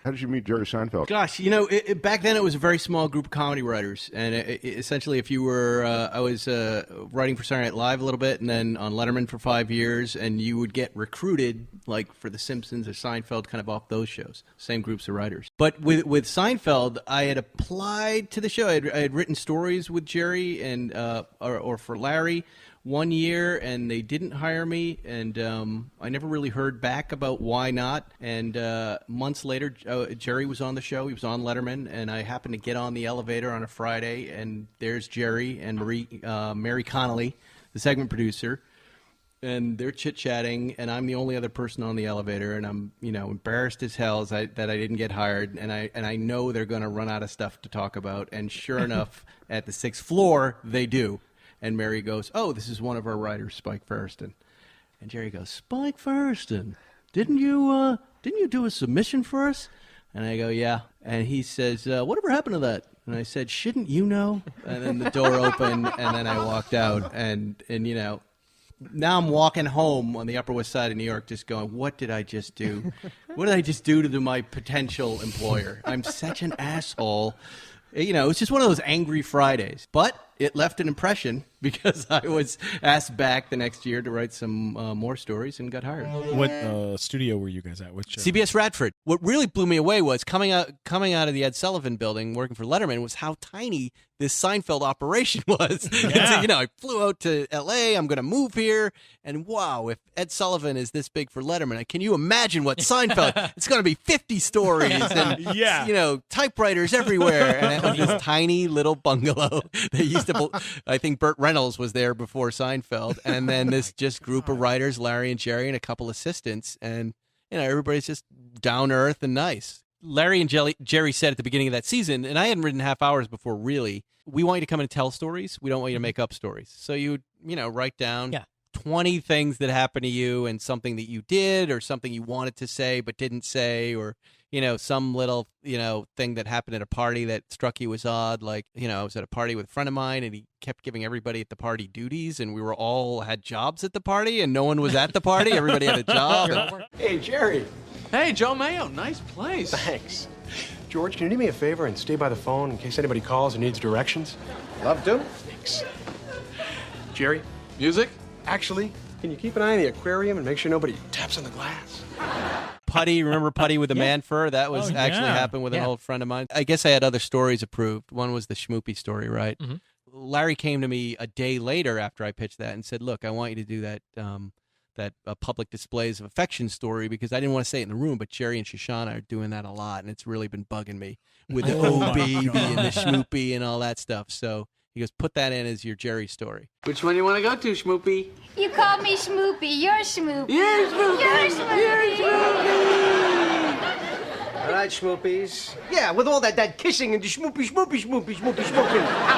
How did you meet Jerry Seinfeld? Gosh, back then it was a very small group of comedy writers. And essentially, if you were, I was writing for Saturday Night Live a little bit and then on Letterman for 5 years. And you would get recruited, like for The Simpsons or Seinfeld, kind of off those shows. Same groups of writers. But with Seinfeld, I had applied to the show. I had written stories with Jerry and or for Larry 1 year, and they didn't hire me, and I never really heard back about why not. And months later, Jerry was on the show. He was on Letterman, and I happened to get on the elevator on a Friday, and there's Jerry and Mary Connolly, the segment producer, and they're chit-chatting, and I'm the only other person on the elevator, and I'm embarrassed as hell that I didn't get hired, and I know they're going to run out of stuff to talk about, and sure enough, at the 6th floor, they do. And Mary goes, "Oh, this is one of our writers, Spike Feresten." And Jerry goes, "Spike Feresten, didn't you do a submission for us?" And I go, "Yeah." And he says, "Whatever happened to that?" And I said, "Shouldn't you know?" And then the door opened, and then I walked out. And now I'm walking home on the Upper West Side of New York just going, what did I just do? What did I just do to my potential employer? I'm such an asshole. It's just one of those angry Fridays. But it left an impression because I was asked back the next year to write some more stories and got hired. What studio were you guys at? Which CBS Radford. What really blew me away was coming out of the Ed Sullivan building, working for Letterman, was how tiny this Seinfeld operation was. Yeah. So, I flew out to L.A., I'm going to move here, and wow, if Ed Sullivan is this big for Letterman, can you imagine what Seinfeld, it's going to be 50 stories and, typewriters everywhere, and it was this tiny little bungalow that used to, I think Burt Reynolds was there before Seinfeld, and then this just group of writers, Larry and Jerry and a couple assistants, and, everybody's just down to earth and nice. Larry and Jerry said at the beginning of that season, and I hadn't written half hours before, really, we want you to come and tell stories. We don't want you to make up stories. So you write down 20 things that happened to you and something that you did or something you wanted to say but didn't say, or, some little, thing that happened at a party that struck you as odd. Like, I was at a party with a friend of mine and he kept giving everybody at the party duties, and we were all had jobs at the party and no one was at the party. Everybody had a job. Hey, Jerry. Hey, Joe Mayo, nice place. Thanks. George, can you do me a favor and stay by the phone in case anybody calls and needs directions? Love to. Thanks. Jerry? Music? Actually, can you keep an eye on the aquarium and make sure nobody taps on the glass? Putty, remember Putty with the man fur? That was actually happened with an old friend of mine. I guess I had other stories approved. One was the Schmoopy story, right? Mm-hmm. Larry came to me a day later after I pitched that and said, "Look, I want you to do that public displays of affection story," because I didn't want to say it in the room, but Jerry and Shoshana are doing that a lot, and it's really been bugging me with the "oh baby" and the Schmoopy and all that stuff. So he goes, "Put that in as your Jerry story." Which one you want to go to, Schmoopy? You call me Schmoopy. You're Schmoopy. You're Schmoopy. You're Schmoopy. All right, Schmoopies. Yeah, with all that kissing and the schmoopy out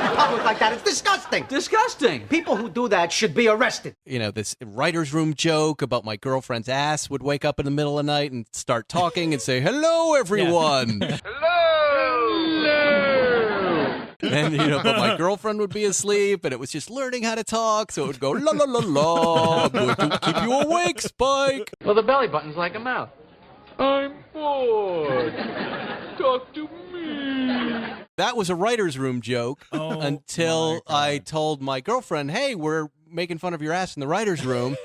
in public like that, it's disgusting. Disgusting. People who do that should be arrested. This writer's room joke about my girlfriend's ass would wake up in the middle of the night and start talking and say, "Hello, everyone." And, but my girlfriend would be asleep, and it was just learning how to talk, so it would go, "La, la, la, la, I'm going to keep you awake, Spike." Well, the belly button's like a mouth. I'm bored. Talk to me. That was a writer's room joke until I told my girlfriend, "Hey, we're making fun of your ass in the writer's room."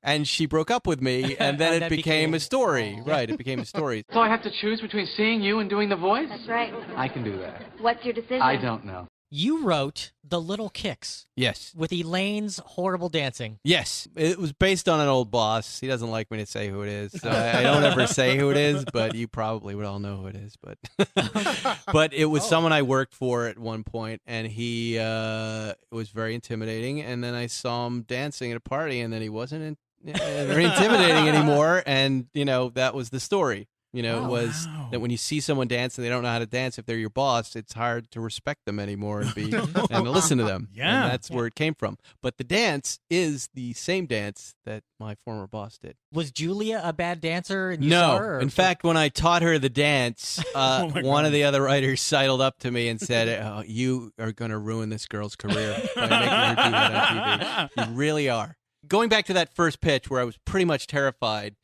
And she broke up with me, and then it became a story. Right, it became a story. So I have to choose between seeing you and doing the voice? That's right. I can do that. What's your decision? I don't know. You wrote The Little Kicks. Yes. With Elaine's horrible dancing. Yes. It was based on an old boss. He doesn't like me to say who it is. So I don't ever say who it is, but you probably would all know who it is. But it was someone I worked for at one point, and he was very intimidating. And then I saw him dancing at a party, and then he wasn't very intimidating anymore. And, that was the story. That when you see someone dance and they don't know how to dance, if they're your boss, it's hard to respect them anymore and and listen to them. Yeah. And that's where it came from. But the dance is the same dance that my former boss did. Was Julia a bad dancer? And you No. saw her, In fact, when I taught her the dance, one of the other writers sidled up to me and said, "Oh, you are going to ruin this girl's career by making her do that on TV. You really are." Going back to that first pitch where I was pretty much terrified,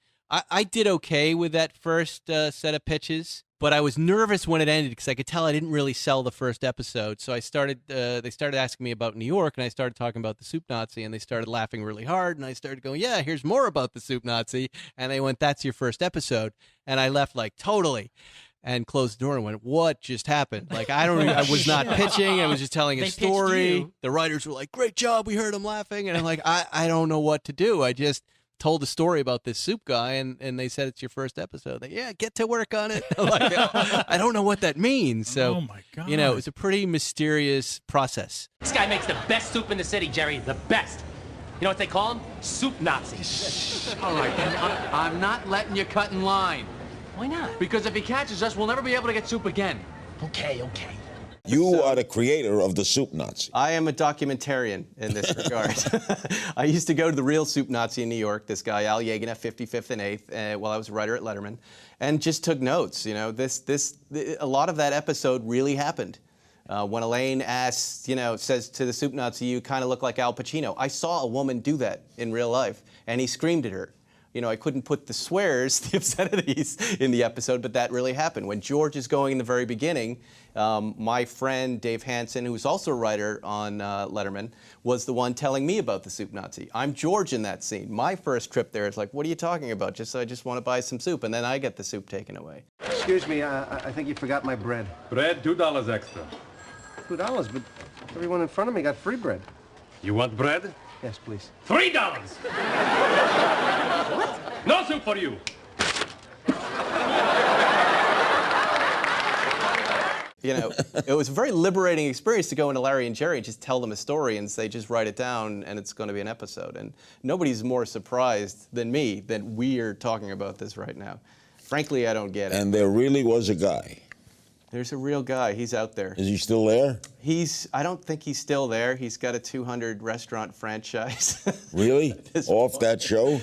I did okay with that first set of pitches, But I was nervous when it ended because I could tell I didn't really sell the first episode. So I started. They started asking me about New York, and I started talking about the Soup Nazi, and they started laughing really hard. And I started going, "Yeah, here's more about the Soup Nazi." And they went, "That's your first episode," and I left like totally. And closed the door and went, "What just happened?" Like, I was not pitching. I was just telling a story. The writers were like, "Great job. We heard him laughing." And I'm like, I don't know what to do. I just told a story about this soup guy, and they said, "It's your first episode." Yeah, get to work on it. I'm like, I don't know what that means. So, oh my God. You know, it was a pretty mysterious process. This guy makes the best soup in the city, Jerry. The best. You know what they call him? Soup Nazi. All right, I'm not letting you cut in line. Why not? Because if he catches us, we'll never be able to get soup again. Okay. You are the creator of the Soup Nazi. I am a documentarian in this regard. I used to go to the real Soup Nazi in New York, this guy, Al Yegan, at 55th and 8th, while I was a writer at Letterman, and just took notes. You know, a lot of that episode really happened. When Elaine asks, says to the Soup Nazi, "You kind of look like Al Pacino." I saw a woman do that in real life, and he screamed at her. I couldn't put the swears, the obscenities, in the episode, but that really happened. When George is going in the very beginning, my friend Dave Hansen, who was also a writer on Letterman, was the one telling me about the Soup Nazi. I'm George in that scene. My first trip there is like, "What are you talking about? I just want to buy some soup," and then I get the soup taken away. Excuse me, I think you forgot my bread. Bread, $2 extra. $2, but everyone in front of me got free bread. You want bread? Yes, please. $3! What? No soup for you. It was a very liberating experience to go into Larry and Jerry and just tell them a story and say, just write it down and it's going to be an episode. And nobody's more surprised than me that we are talking about this right now. Frankly, I don't get it. And there really was a guy. There's a real guy. He's out there. Is he still there? I don't think he's still there. He's got a 200 restaurant franchise. Really? Off that show?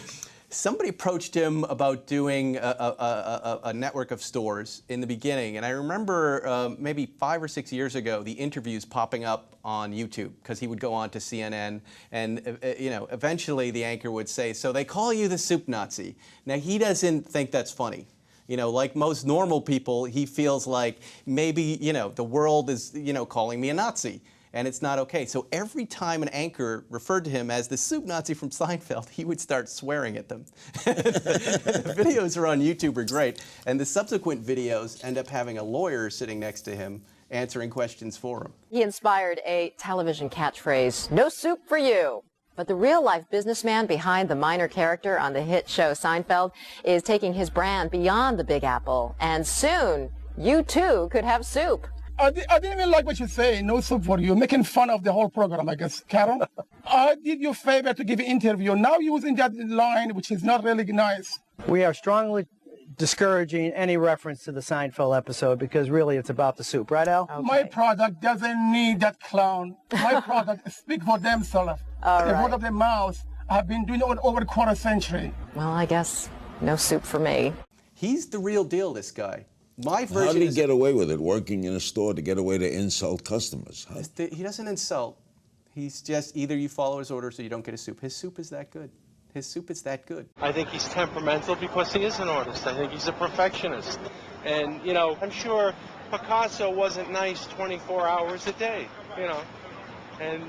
Somebody approached him about doing a network of stores in the beginning, and I remember maybe 5 or 6 years ago the interviews popping up on YouTube because he would go on to CNN, and eventually the anchor would say, "So they call you the Soup Nazi." Now he doesn't think that's funny. Like most normal people, he feels like maybe the world is calling me a Nazi. And it's not okay. So every time an anchor referred to him as the Soup Nazi from Seinfeld, he would start swearing at them. The videos are on YouTube are great. And the subsequent videos end up having a lawyer sitting next to him answering questions for him. He inspired a television catchphrase, "No soup for you." But the real-life businessman behind the minor character on the hit show Seinfeld is taking his brand beyond the Big Apple. And soon, you too could have soup. I didn't even like what you say, "No soup for you," making fun of the whole program, I guess. Carol, I did you a favor to give an interview. Now you're using that line, which is not really nice. We are strongly discouraging any reference to the Seinfeld episode because really it's about the soup. Right, Al? Okay. My product doesn't need that clown. My product speak for themselves. All the right. word of their mouth. I've been doing it over a quarter century. Well, I guess no soup for me. He's the real deal, this guy. My version How did he get away with it, working in a store to get away to insult customers? He doesn't insult. He's just either you follow his orders or you don't get his soup. His soup is that good. His soup is that good. I think he's temperamental because he is an artist. I think he's a perfectionist. And, I'm sure Picasso wasn't nice 24 hours a day, And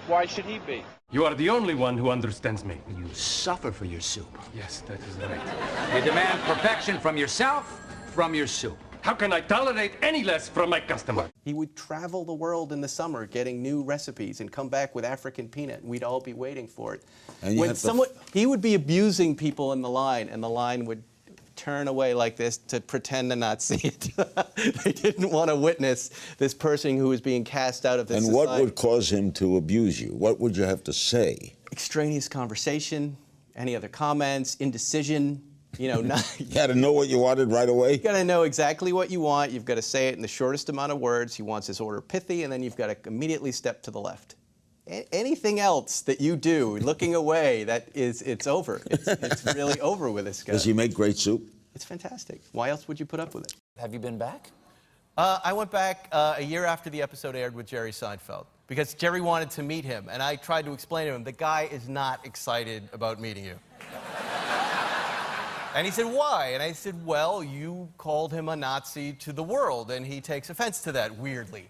why should he be? You are the only one who understands me. You suffer for your soup. Yes, that is right. You demand perfection from yourself, from your soup. How can I tolerate any less from my customer? He would travel the world in the summer getting new recipes and come back with African peanut, and we'd all be waiting for it. And he would be abusing people in the line, and the line would turn away like this to pretend to not see it. They didn't want to witness this person who was being cast out of this society. What would cause him to abuse you? What would you have to say? Extraneous conversation, any other comments, indecision. You got to know what you wanted right away. You got to know exactly what you want. You've got to say it in the shortest amount of words. He wants his order pithy, and then you've got to immediately step to the left. Anything else that you do, looking away, it's over. It's really over with this guy. Does he make great soup? It's fantastic. Why else would you put up with it? Have you been back? I went back a year after the episode aired with Jerry Seinfeld because Jerry wanted to meet him, and I tried to explain to him, the guy is not excited about meeting you. And he said, why? And I said, well, you called him a Nazi to the world, and he takes offense to that, weirdly.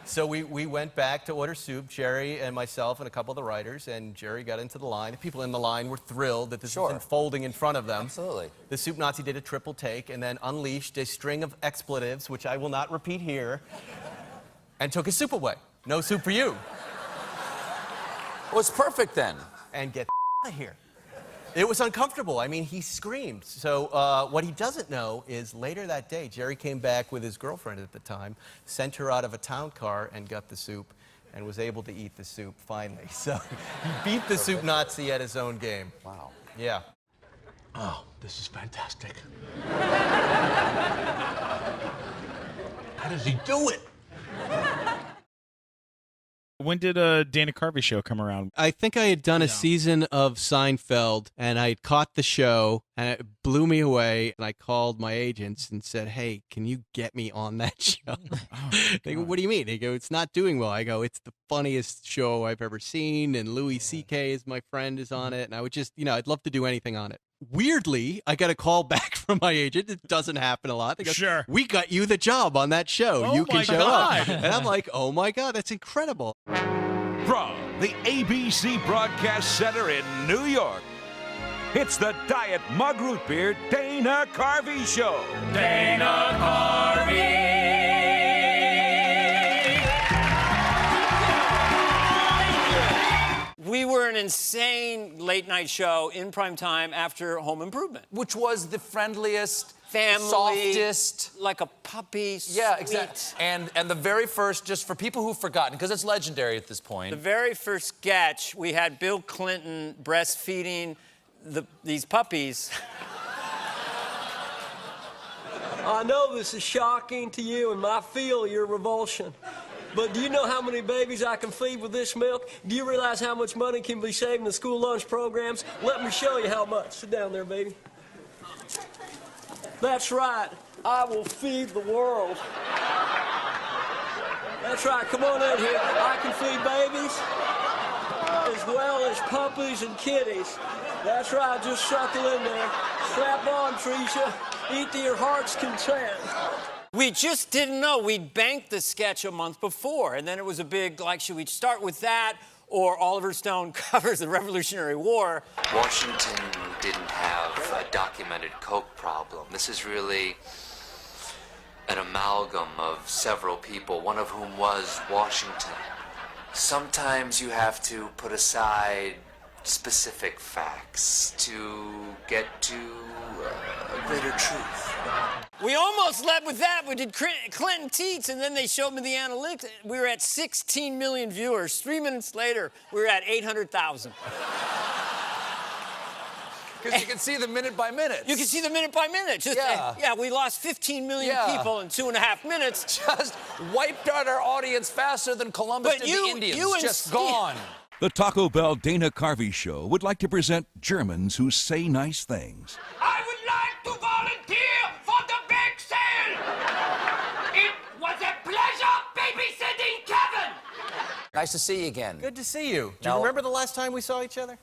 So we went back to order soup, Jerry and myself and a couple of the writers, and Jerry got into the line. The people in the line were thrilled that this was unfolding in front of them. Absolutely. The soup Nazi did a triple take and then unleashed a string of expletives, which I will not repeat here, and took his soup away. No soup for you. Well, it's perfect then. And get out of here. It was uncomfortable. I mean, he screamed. So what he doesn't know is later that day, Jerry came back with his girlfriend at the time, sent her out of a town car and got the soup, and was able to eat the soup finally. So he beat the soup Nazi at his own game. Wow. Yeah. Oh, this is fantastic. How does he do it? When did Dana Carvey show come around? I think I had done a season of Seinfeld, and I had caught the show, and it blew me away. And I called my agents and said, hey, can you get me on that show? They go, what do you mean? They go, it's not doing well. I go, it's the funniest show I've ever seen, and Louis C.K. is my friend is on it, and I would just, I'd love to do anything on it. Weirdly, I got a call back from my agent. It doesn't happen a lot. They go, sure. We got you the job on that show. You can show up. And I'm like, oh my God, that's incredible. From the ABC Broadcast Center in New York, it's the Diet Mug Root Beer Dana Carvey Show. Dana Carvey. We were an insane late-night show in prime time after Home Improvement. Which was the friendliest, family, softest. Like a puppy, Yeah, sweet. exactly. And the very first, just for people who've forgotten, because it's legendary at this point. The very first sketch, we had Bill Clinton breastfeeding these puppies. I know this is shocking to you, and I feel your revulsion. But do you know how many babies I can feed with this milk? Do you realize how much money can be saved in the school lunch programs? Let me show you how much. Sit down there, baby. That's right. I will feed the world. That's right. Come on in here. I can feed babies as well as puppies and kitties. That's right. Just suckle in there. Strap on, Tricia. Eat to your heart's content. We just didn't know. We'd banked the sketch a month before, and then it was a big, like, should we start with that or Oliver Stone covers the Revolutionary War? Washington didn't have a documented coke problem. This is really an amalgam of several people, one of whom was Washington. Sometimes you have to put aside specific facts to get to a greater truth. We almost led with that. We did Clinton Teats, and then they showed me the analytics. We were at 16 million viewers. 3 minutes later, we were at 800,000. Because you can see the minute by minute. You can see the minute by minute. Just, we lost 15 million people in 2.5 minutes. Just wiped out our audience faster than Columbus did the Indians. Just gone. The Taco Bell Dana Carvey Show would like to present Germans who say nice things. I would like to volunteer for the bake sale. It was a pleasure babysitting Kevin. Nice to see you again. Good to see you. Do you remember the last time we saw each other?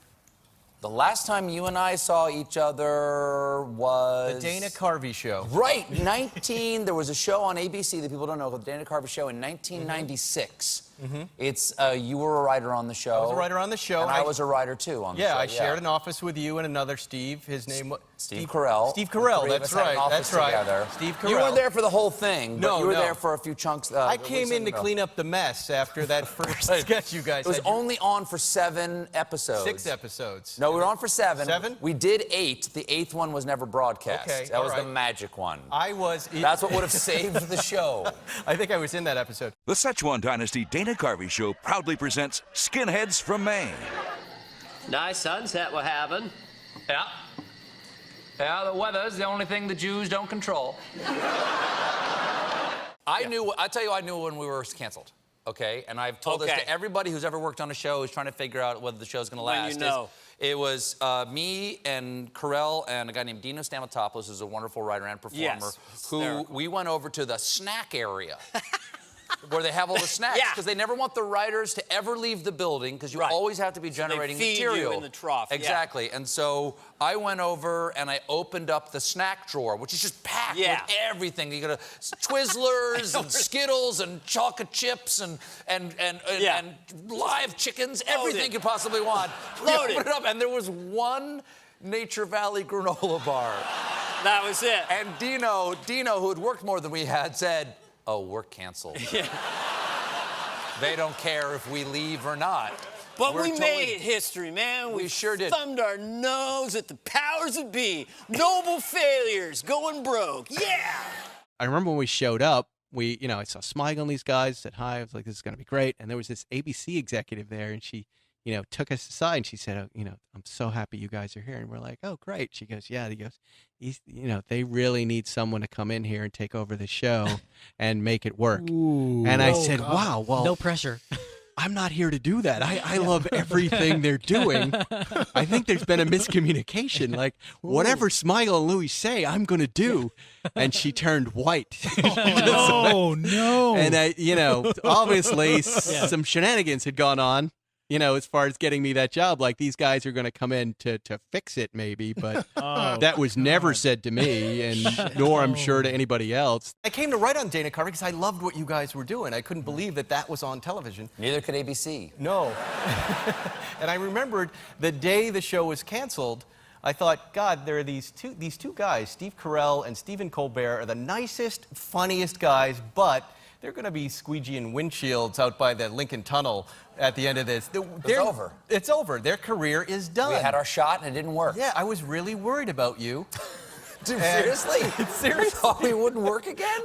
The last time you and I saw each other was... The Dana Carvey Show. Right, there was a show on ABC that people don't know called The Dana Carvey Show in 1996. It's, you were a writer on the show. I was a writer on the show. And I was a writer, too, on the show. Yeah, I shared an office with you and another Steve. His name was... Steve Carell. Steve Carell, that's right. That's right. Together. Steve Carell. You weren't there for the whole thing, but you were there for a few chunks. I came in to clean up the mess after that first sketch you guys had. It was only on for 7 episodes. 6 episodes. No, we were on for 7. 7? We did 8. The 8th one was never broadcast. Okay, that was the magic one. I was... That's what would have saved the show. I think I was in that episode. The Szechuan Dynasty Dana Carvey Show proudly presents Skinheads from Maine. Nice sunset we're having. Yeah. Yeah, the weather's the only thing the Jews don't control. I tell you, I knew when we were canceled. Okay, and I've told this to everybody who's ever worked on a show who's trying to figure out whether the show's going to last. It was me and Carell and a guy named Dino Stamatopoulos, who's a wonderful writer and performer, who we went over to the snack area. where they have all the snacks, because they never want the writers to ever leave the building, because you always have to be generating they feed material. you in the trough. Exactly. And so I went over and I opened up the snack drawer, which is just packed with everything. You got Twizzlers and Skittles and chocolate chips and live chickens, everything you possibly want. Loaded. Open it up, and there was one Nature Valley granola bar. That was it. And Dino, who had worked more than we had, said, "Oh, we're canceled. They don't care if we leave or not." But we made history, man. We sure did. Thumbed our nose at the powers that be. Noble failures, going broke. Yeah. I remember when we showed up, I saw Smigel and these guys, said hi. I was like, this is going to be great. And there was this ABC executive there, and she, took us aside, and she said, I'm so happy you guys are here. And we're like, oh, great. She goes, yeah. He goes, they really need someone to come in here and take over the show and make it work. Ooh. And I said, wow, well. No pressure. I'm not here to do that. I love everything they're doing. I think there's been a miscommunication. Like, whatever Smigel and Louis say, I'm going to do. And she turned white. Oh, no. And, obviously some shenanigans had gone on, as far as getting me that job. Like, these guys are going to come in to fix it, maybe. But that was never said to me, and nor, I'm sure, to anybody else. I came to write on Dana Carvey because I loved what you guys were doing. I couldn't believe that was on television. Neither could ABC. No. And I remembered the day the show was canceled, I thought, God, there are these two guys, Steve Carell and Stephen Colbert, are the nicest, funniest guys, but they're going to be squeegeeing windshields out by the Lincoln Tunnel at the end of this. It's over. It's over. Their career is done. We had our shot and it didn't work. Yeah, I was really worried about you. Dude, seriously? Seriously? You thought we wouldn't work again?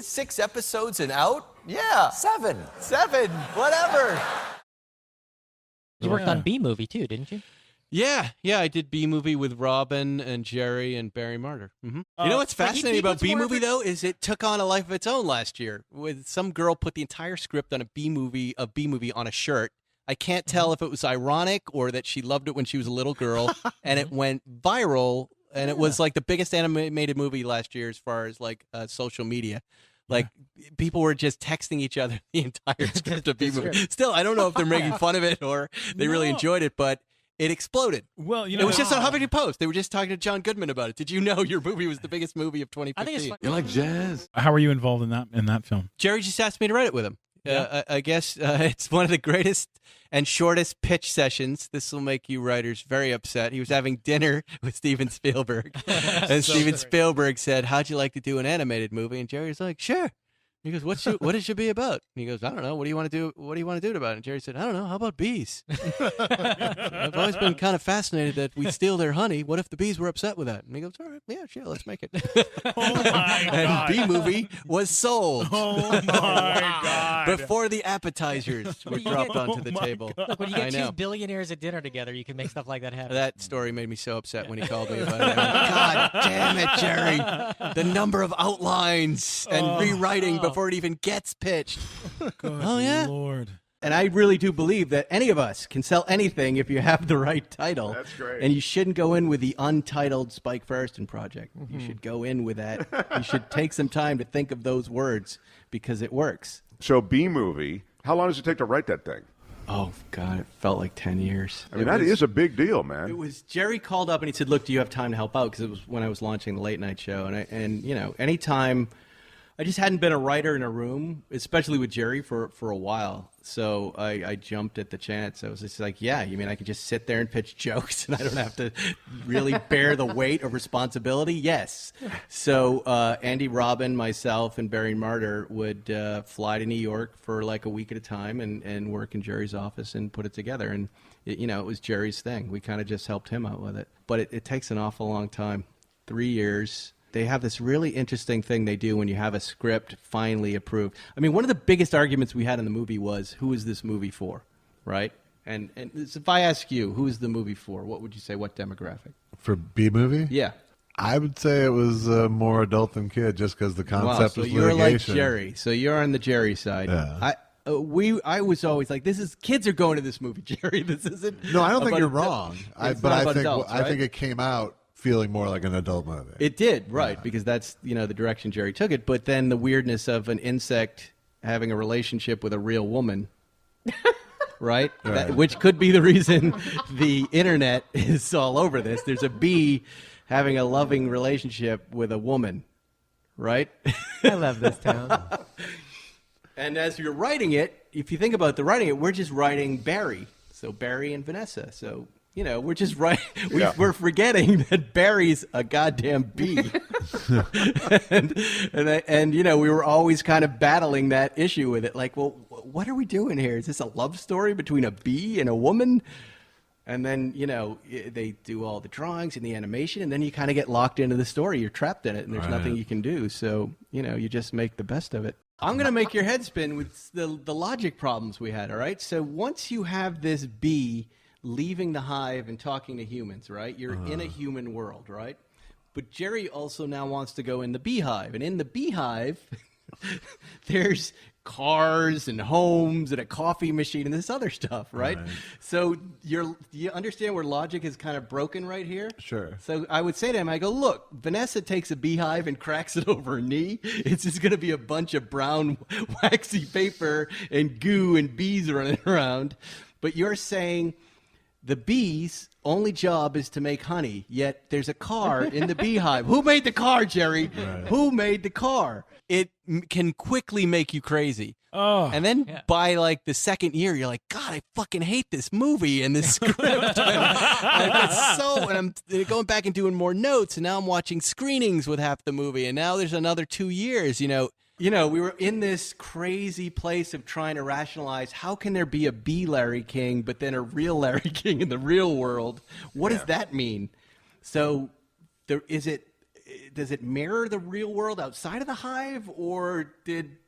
6 episodes and out? Yeah. 7. 7, whatever. You worked on B-Movie, too, didn't you? Yeah, I did B-Movie with Robin and Jerry and Barry Martyr. Mm-hmm. You know what's fascinating about B-Movie, though, is it took on a life of its own last year. With some girl put the entire script on a B-Movie on a shirt. I can't tell if it was ironic or that she loved it when she was a little girl, and it went viral, and it was like the biggest animated movie last year as far as like social media. Like, people were just texting each other the entire script of B-Movie. Still, I don't know if they're making fun of it or they really enjoyed it, but it exploded. Well, it was just on Huffington Post. They were just talking to John Goodman about it. Did you know your movie was the biggest movie of 2015? You like jazz? How were you involved in that film? Jerry just asked me to write it with him. Yeah. I guess it's one of the greatest and shortest pitch sessions. This will make you writers very upset. He was having dinner with Steven Spielberg, and Steven Spielberg said, "How'd you like to do an animated movie?" And Jerry was like, "Sure." He goes, what it should be about? And he goes, I don't know. What do you want to do? What do you want to do about it? And Jerry said, I don't know. How about bees? I've always been kind of fascinated that we steal their honey. What if the bees were upset with that? And he goes, all right, yeah, sure, let's make it. Oh my God. And B-Movie was sold. Oh my God. Before the appetizers were dropped onto the table. Look, when you get two billionaires at dinner together, you can make stuff like that happen. That story made me so upset when he called me about it. God damn it, Jerry. The number of outlines and rewriting before it even gets pitched. Oh, yeah? Lord. And I really do believe that any of us can sell anything if you have the right title. That's great. And you shouldn't go in with the untitled Spike Feresten project. Mm-hmm. You should go in with that. You should take some time to think of those words because it works. So B-Movie, how long does it take to write that thing? Oh, God, it felt like 10 years. I mean, that is a big deal, man. It was, Jerry called up and he said, look, do you have time to help out? Because it was when I was launching the late night show. And anytime, I just hadn't been a writer in a room, especially with Jerry, for a while. So I jumped at the chance. I was just like, yeah, you mean I could just sit there and pitch jokes and I don't have to really bear the weight of responsibility? Yes. So Andy, Robin, myself, and Barry Martyr would fly to New York for like a week at a time and work in Jerry's office and put it together. And, it was Jerry's thing. We kind of just helped him out with it. But it takes an awful long time. 3 years. They have this really interesting thing they do when you have a script finally approved. I mean, one of the biggest arguments we had in the movie was, who is this movie for, right? And if I ask you, who is the movie for, what would you say, what demographic? For B-Movie? Yeah. I would say it was more adult than kid just because the concept so was you're litigation. Like Jerry. So you're on the Jerry side. Yeah. I was always like, kids are going to this movie, Jerry. This isn't. No, I don't think you're wrong. I think it came out feeling more like an adult movie. It did, right, because that's, the direction Jerry took it. But then the weirdness of an insect having a relationship with a real woman. Right? Which could be the reason the internet is all over this. There's a bee having a loving relationship with a woman. Right? I love this town. And as you're writing it, if you think about the writing it, we're just writing Barry. So Barry and Vanessa. So, you know, we're just writing. We're forgetting that Barry's a goddamn bee. and you know, we were always kind of battling that issue with it. Like, well, what are we doing here? Is this a love story between a bee and a woman? And then, you know, they do all the drawings and the animation, and then you kind of get locked into the story. You're trapped in it, and there's nothing you can do. So, you know, you just make the best of it. I'm going to make your head spin with the logic problems we had, all right? So once you have this bee leaving the hive and talking to humans, right? You're in a human world, right? But Jerry also now wants to go in the beehive. And in the beehive, there's cars and homes and a coffee machine and this other stuff, right? So you understand where logic is kind of broken right here? Sure. So I would say to him, I go, look, Vanessa takes a beehive and cracks it over her knee. It's just going to be a bunch of brown waxy paper and goo and bees running around. But you're saying the bees' only job is to make honey, yet there's a car in the beehive. Who made the car, Jerry? Who made the car? It can quickly make you crazy. Oh, and then by like the second year, you're like, God, I fucking hate this movie and this script. and I'm going back and doing more notes, and now I'm watching screenings with half the movie, and now there's another 2 years, you know. You know, we were in this crazy place of trying to rationalize how can there be a B Larry King, but then a real Larry King in the real world? What does that mean? So does it mirror the real world outside of the hive, or did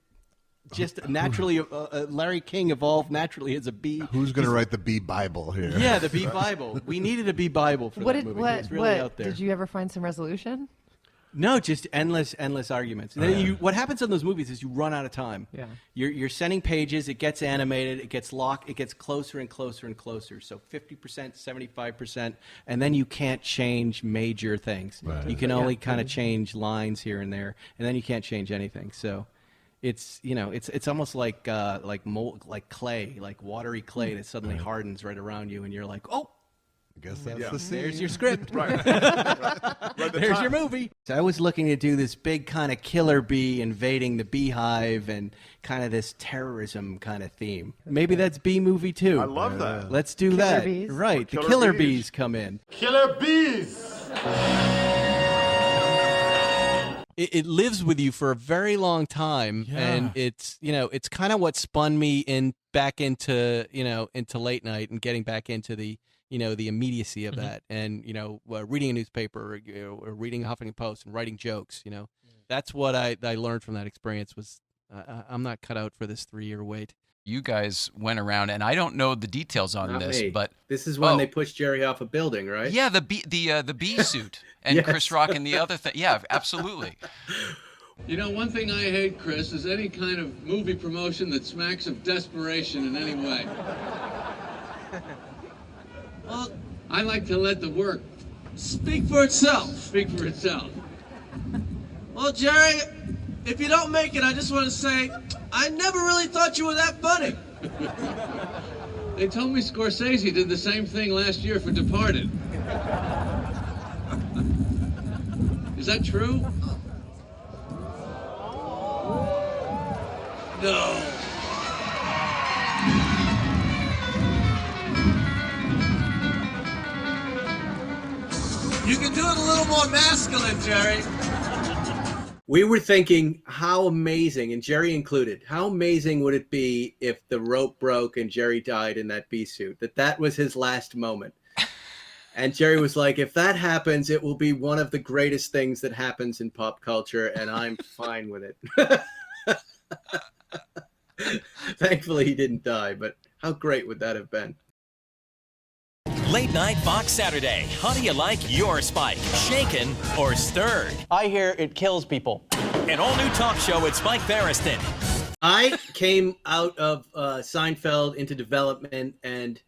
just naturally Larry King evolve naturally as a bee? Who's going to write the bee Bible here? Yeah, the bee Bible. We needed a bee Bible for that movie. It was really out there. Did you ever find some resolution? No, just endless arguments. And then what happens in those movies is you run out of time. Yeah. You're sending pages, it gets animated, it gets locked, it gets closer and closer and closer. So 50%, 75%, and then you can't change major things. Right. You can only kind of change lines here and there, and then you can't change anything. So it's, you know, it's almost like mold, like clay, like watery clay that suddenly hardens right around you, and you're like, oh, I guess that's the scene. There's your script. Right. There's your movie. So I was looking to do this big kind of killer bee invading the beehive and kind of this terrorism kind of theme. Maybe that's bee movie too. I love that. Let's do Killer that. bees. Right. The Killer killer bees. bees come in. Killer bees! It lives with you for a very long time, and it's, you know, it's kind of what spun me back into, you know, into late night and getting back into the, you know, the immediacy of that, and, you know, reading a newspaper, or reading Huffington Post and writing jokes. You know, that's what I learned from that experience. Was I'm not cut out for this 3-year wait. You guys went around, and I don't know the details on this, but this is when they pushed Jerry off a building, right? Yeah, the bee suit and Yes. Chris Rock and the other thing. Yeah, absolutely. You know, one thing I hate, Chris, is any kind of movie promotion that smacks of desperation in any way. Well, I like to let the work speak for itself. Speak for itself. Well, Jerry, if you don't make it, I just want to say, I never really thought you were that funny. They told me Scorsese did the same thing last year for Departed. Is that true? No. You can do it a little more masculine, Jerry. We were thinking how amazing, and Jerry included, how amazing would it be if the rope broke and Jerry died in that bee suit, that was his last moment. And Jerry was like, if that happens, it will be one of the greatest things that happens in pop culture, and I'm fine with it. Thankfully, he didn't die, but how great would that have been? Late Night Fox Saturday. How do you like your Spike? Shaken or stirred? I hear it kills people. An all-new talk show with Spike Feresten. I came out of Seinfeld into development, and,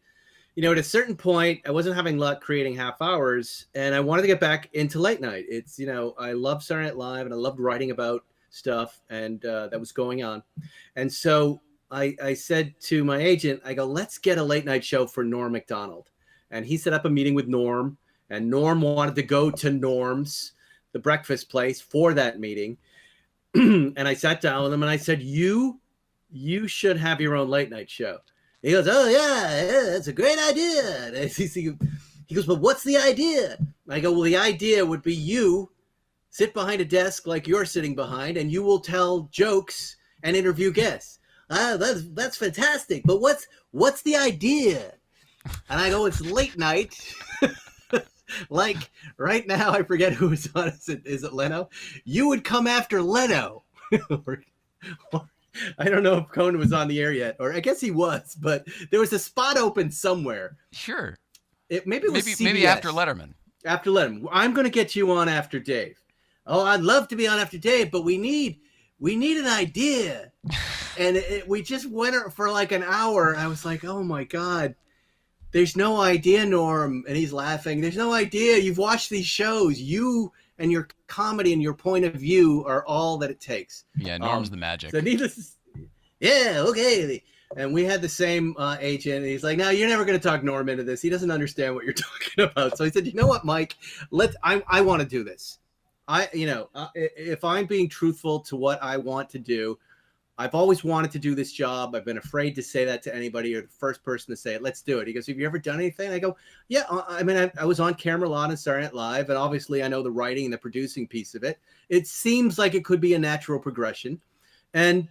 you know, at a certain point, I wasn't having luck creating half hours, and I wanted to get back into late night. It's, you know, I love Saturday Night Live, and I loved writing about stuff and that was going on. And so I said to my agent, I go, let's get a late night show for Norm Macdonald. And he set up a meeting with Norm, and Norm wanted to go to Norm's, the breakfast place, for that meeting. And I sat down with him and I said, you should have your own late night show. He goes, oh yeah, that's a great idea. And he goes, but what's the idea? I go, well, the idea would be you sit behind a desk like you're sitting behind, and you will tell jokes and interview guests. That's fantastic. But what's the idea? And I go, it's late night. Like right now, I forget who is on. Is it Leno? You would come after Leno. or, I don't know if Conan was on the air yet, or I guess he was, but there was a spot open somewhere. Sure. Maybe it was CBS. Maybe after Letterman. After Letterman. I'm going to get you on after Dave. Oh, I'd love to be on after Dave, but we need an idea. And we just went for like an hour. I was like, oh my God, there's no idea, Norm. And he's laughing. There's no idea. You've watched these shows. You and your comedy and your point of view are all that it takes. Yeah, Norm's the magic. So yeah, okay. And we had the same agent. And he's like, no, you're never going to talk Norm into this. He doesn't understand what you're talking about. So he said, you know what, Mike? I want to do this. If I'm being truthful to what I want to do, I've always wanted to do this job. I've been afraid to say that to anybody. You're the first person to say it. Let's do it. He goes, have you ever done anything? I go, yeah. I mean, I was on camera a lot on Saturday Night Live, and obviously I know the writing and the producing piece of it. It seems like it could be a natural progression. And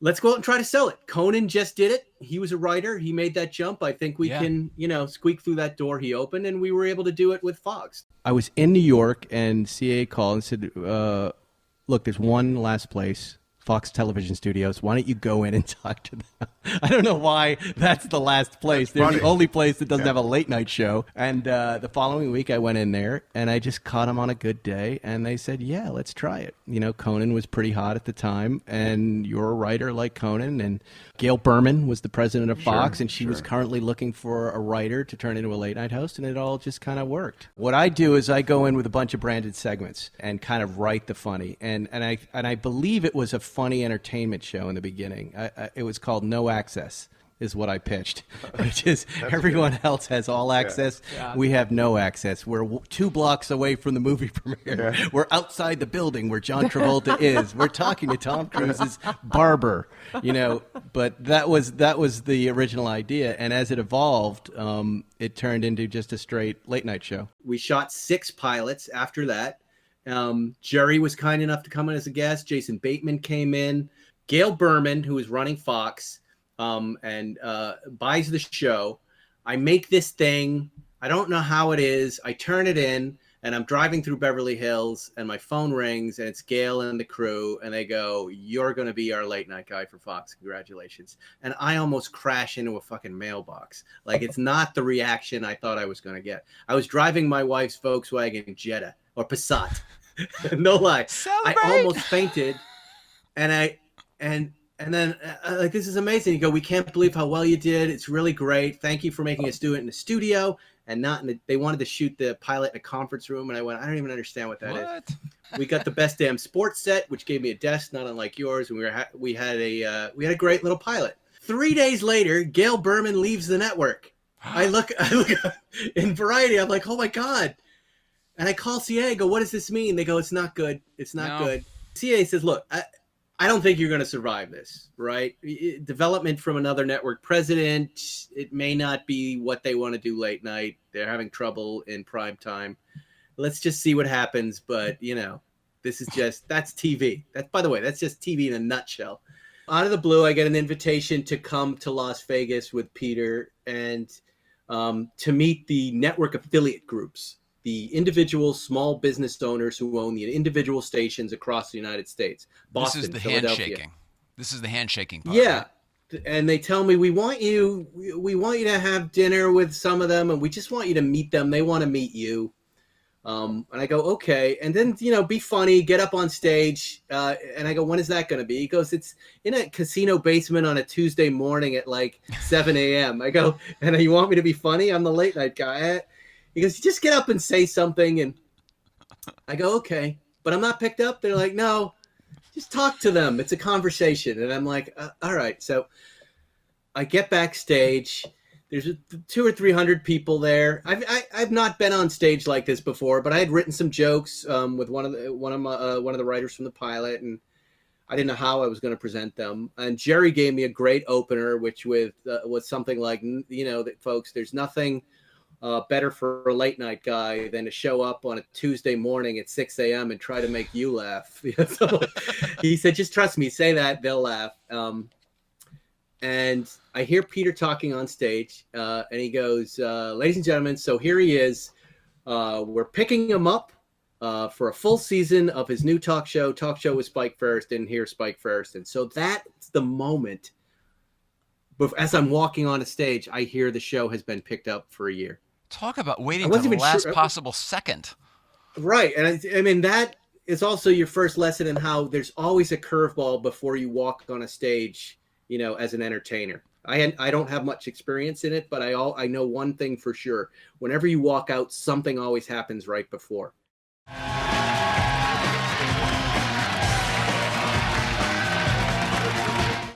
let's go out and try to sell it. Conan just did it. He was a writer. He made that jump. I think we can, squeak through that door he opened, and we were able to do it with Fox. I was in New York, and CA called and said, look, there's one last place, Fox Television Studios. Why don't you go in and talk to them? I don't know why that's the last place. They're the only place that doesn't have a late night show. And the following week I went in there and I just caught them on a good day. And they said, yeah, let's try it. Conan was pretty hot at the time. And you're a writer like Conan. And Gail Berman was the president of Fox. And she was currently looking for a writer to turn into a late night host. And it all just kind of worked. What I do is I go in with a bunch of branded segments and kind of write the funny. And I believe it was a funny entertainment show in the beginning. It was called No Access is what I pitched, which is everyone else has all access. Yeah. We have no access. We're 2 blocks away from the movie premiere. Yeah. We're outside the building where John Travolta is. We're talking to Tom Cruise's barber, but that was the original idea. And as it evolved, it turned into just a straight late night show. We shot 6 pilots after that. Jerry was kind enough to come in as a guest. Jason Bateman came in. Gail Berman, who was running Fox, and buys the show. I make this thing. I don't know how it is. I turn it in, and I'm driving through Beverly Hills, and my phone rings, and it's Gail and the crew, and they go, you're going to be our late night guy for Fox. Congratulations. And I almost crash into a fucking mailbox. Like, it's not the reaction I thought I was going to get. I was driving my wife's Volkswagen Jetta, or Passat. No lie. Celebrate. I almost fainted, and then like, this is amazing. You go, we can't believe how well you did. It's really great. Thank you for making us do it in the studio and not in the, they wanted to shoot the pilot in a conference room. And I went, I don't even understand what that is. We got the best damn sports set, which gave me a desk, not unlike yours. And we had a great little pilot. 3 days later, Gail Berman leaves the network. I look in Variety. I'm like, oh my God. And I call CA, I go, what does this mean? They go, it's not good. It's not good. CA says, look, I don't think you're going to survive this, right? Development from another network president, it may not be what they want to do late night. They're having trouble in prime time. Let's just see what happens. But, this is that's TV. By the way, that's just TV in a nutshell. Out of the blue, I get an invitation to come to Las Vegas with Peter and to meet the network affiliate groups, the individual small business owners who own the individual stations across the United States. Boston, this is the Philadelphia. handshaking. This is the handshaking part. Yeah. Right? And they tell me, we want you to have dinner with some of them, and we just want you to meet them. They want to meet you. And I go, okay. And then, be funny, get up on stage. And I go, when is that going to be? He goes, it's in a casino basement on a Tuesday morning at like 7 a.m. I go, and you want me to be funny? I'm the late night guy. He goes, just get up and say something. And I go, okay. But I'm not picked up. They're like, no. Just talk to them. It's a conversation. And I'm like, all right. So I get backstage. There's 200 or 300 people there. I've not been on stage like this before, but I had written some jokes with one of the writers from the pilot, and I didn't know how I was going to present them. And Jerry gave me a great opener, which was something like, that folks, there's nothing better for a late night guy than to show up on a Tuesday morning at 6 a.m. and try to make you laugh. So he said, just trust me, say that, they'll laugh. And I hear Peter talking on stage, and he goes, ladies and gentlemen, so here he is. We're picking him up for a full season of his new talk show with Spike Feresten. Here's Spike Feresten. So that's the moment. But as I'm walking on a stage, I hear the show has been picked up for a year. Talk about waiting to the last possible second. Right. And I mean, that is also your first lesson in how there's always a curveball before you walk on a stage, as an entertainer. I don't have much experience in it, but I know one thing for sure. Whenever you walk out, something always happens right before.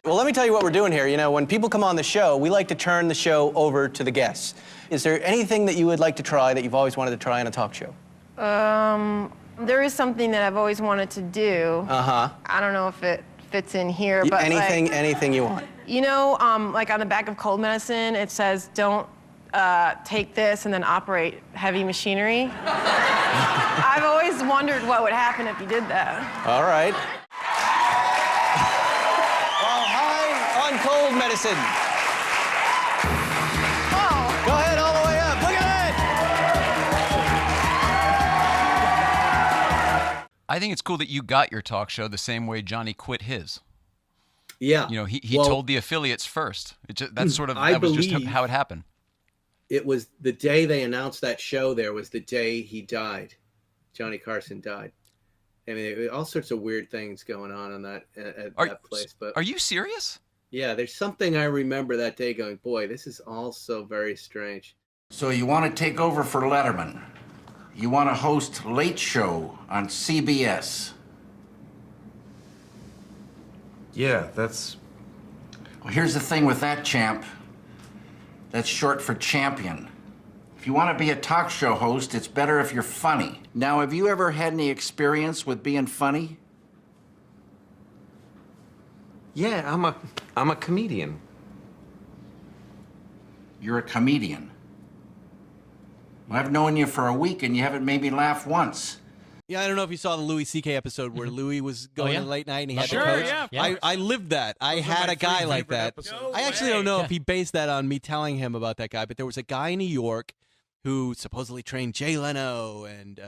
Well, let me tell you what we're doing here. When people come on the show, we like to turn the show over to the guests. Is there anything that you would like to try that you've always wanted to try in a talk show? There is something that I've always wanted to do. Uh-huh. I don't know if it fits in here, but anything you want. Like on the back of cold medicine, it says, don't take this and then operate heavy machinery. I've always wondered what would happen if you did that. All right. Well, high on cold medicine. Oh. Go ahead, all the way up. Look at it. I think it's cool that you got your talk show the same way Johnny quit his. Yeah. He told the affiliates first. That's sort of that was just how it happened. It was the day they announced that show. There was the day he died. Johnny Carson died. I mean, all sorts of weird things going on that that place. But are you serious? Yeah, there's something I remember that day going, boy, this is all so very strange. So you want to take over for Letterman? You want to host Late Show on CBS? Yeah, that's... Well, here's the thing with that, champ. That's short for champion. If you want to be a talk show host, it's better if you're funny. Now, have you ever had any experience with being funny? Yeah, I'm a comedian. You're a comedian. Well, I've known you for a week and you haven't made me laugh once. Yeah, I don't know if you saw the Louis C.K. episode where Louis was going to late night and he had Sure, the coach. yeah. I lived that. I had a guy like that. I actually don't know if he based that on me telling him about that guy, but there was a guy in New York who supposedly trained Jay Leno and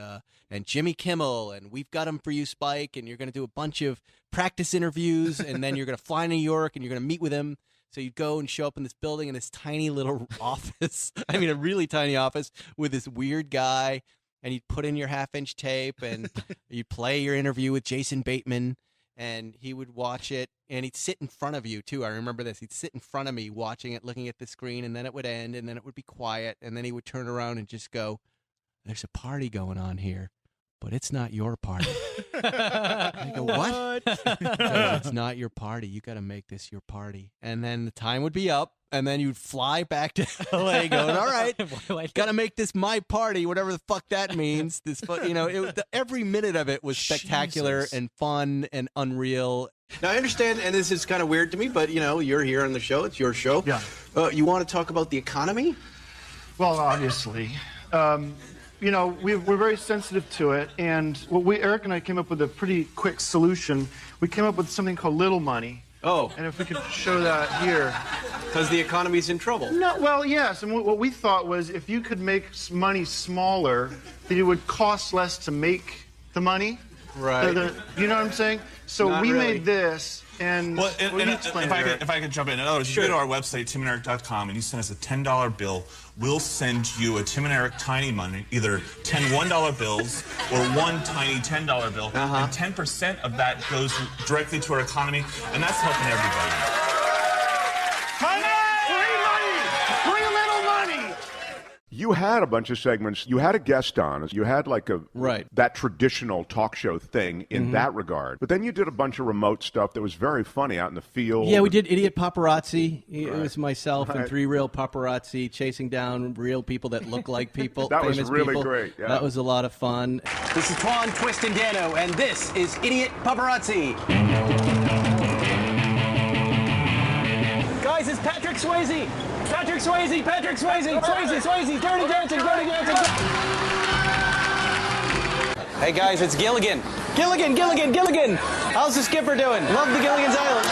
Jimmy Kimmel, and we've got him for you, Spike, and you're going to do a bunch of practice interviews, and then you're going to fly to New York, and you're going to meet with him. So you'd go and show up in this building in this tiny little office. I mean, a really tiny office with this weird guy. And you'd put in your half-inch tape, and you'd play your interview with Jason Bateman, and he would watch it, and he'd sit in front of you, too. I remember this. He'd sit in front of me watching it, looking at the screen, and then it would end, and then it would be quiet, and then he would turn around and just go, there's a party going on here, but it's not your party. I go, what? He goes, it's not your party. You got to make this your party. And then the time would be up. And then you'd fly back to L.A. going, all right, got to make this my party, whatever the fuck that means. Every minute of it was spectacular and fun and unreal. Now, I understand, and this is kind of weird to me, but, you're here on the show. It's your show. Yeah. You want to talk about the economy? Well, obviously. We're very sensitive to it. And Eric and I came up with a pretty quick solution. We came up with something called Little Money. Oh. And if we could show that here. Because the economy's in trouble. No, well, yes. And what we thought was if you could make money smaller, then it would cost less to make the money. Right. You know what I'm saying? So Not we really. made this, and if I could jump in. In other words, Sure. you go to our website, timanderic.com, and you send us a $10 bill. We'll send you a Tim and Eric tiny money, either 10 $1 bills or one tiny $10 bill. And 10% of that goes directly to our economy, and that's helping everybody. Free money! Free little money! You had a bunch of segments. You had a guest on. You had like that traditional talk show thing in that regard. But then you did a bunch of remote stuff that was very funny out in the field. Yeah, we did Idiot Paparazzi. It was myself and 3 real paparazzi chasing down real people that look like people. That was famous really people. great. Yeah. That was a lot of fun. This is Twan, Twist, and Dano, and this is Idiot Paparazzi. Guys, it's Patrick Swayze. Patrick Swayze, Patrick Swayze, Swayze, Dirty Dancing, Dirty Dancing. Hey guys, it's Gilligan. Gilligan. How's the skipper doing? Love the Gilligan's Island.